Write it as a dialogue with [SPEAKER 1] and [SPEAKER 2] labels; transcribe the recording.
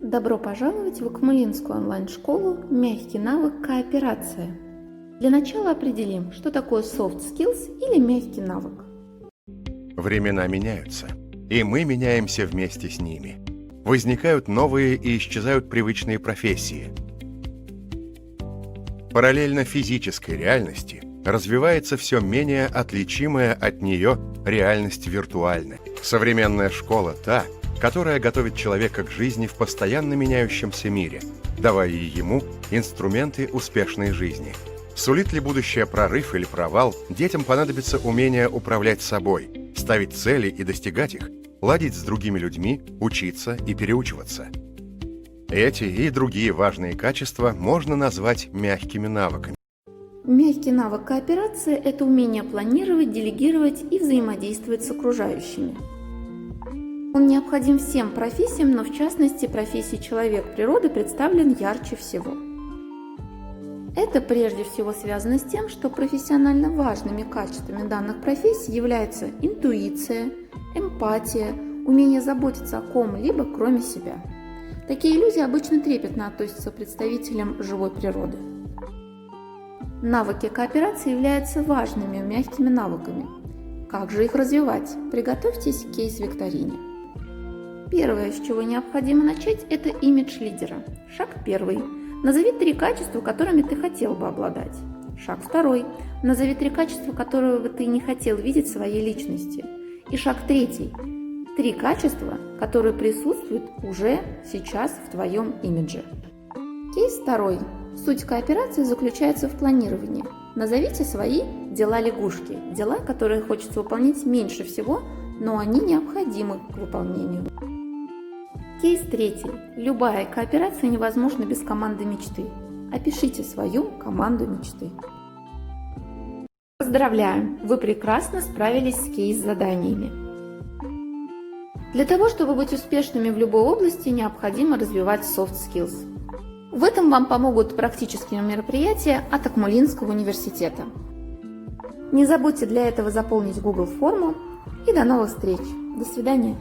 [SPEAKER 1] Добро пожаловать в Акмулинскую онлайн-школу «Мягкий навык кооперация». Для начала определим, что такое soft skills или мягкий навык.
[SPEAKER 2] Времена меняются, и мы меняемся вместе с ними. Возникают новые и исчезают привычные профессии. Параллельно физической реальности развивается все менее отличимая от нее реальность виртуальная. Современная школа та, которая готовит человека к жизни в постоянно меняющемся мире, давая ему инструменты успешной жизни. Сулит ли будущее прорыв или провал, детям понадобится умение управлять собой, ставить цели и достигать их, ладить с другими людьми, учиться и переучиваться. Эти и другие важные качества можно назвать мягкими навыками.
[SPEAKER 1] Мягкий навык кооперации – это умение планировать, делегировать и взаимодействовать с окружающими. Он необходим всем профессиям, но в частности профессии человек-природа представлен ярче всего. Это прежде всего связано с тем, что профессионально важными качествами данных профессий являются интуиция, эмпатия, умение заботиться о ком-либо кроме себя. Такие люди обычно трепетно относятся к представителям живой природы. Навыки кооперации являются важными мягкими навыками. Как же их развивать? Приготовьтесь к кейс-викторине. Первое, с чего необходимо начать, это имидж лидера. Шаг первый. Назови 3 качества, которыми ты хотел бы обладать. Шаг второй. Назови 3 качества, которые бы ты не хотел видеть в своей личности. И шаг третий. 3 качества, которые присутствуют уже сейчас в твоем имидже. Кейс второй. Суть кооперации заключается в планировании. Назовите свои дела-лягушки, дела, которые хочется выполнять меньше всего, но они необходимы к выполнению. Кейс третий. Любая кооперация невозможна без команды мечты. Опишите свою команду мечты. Поздравляю! Вы прекрасно справились с кейс-заданиями. Для того, чтобы быть успешными в любой области, необходимо развивать soft skills. В этом вам помогут практические мероприятия от Акмулинского университета. Не забудьте для этого заполнить Google форму и до новых встреч. До свидания.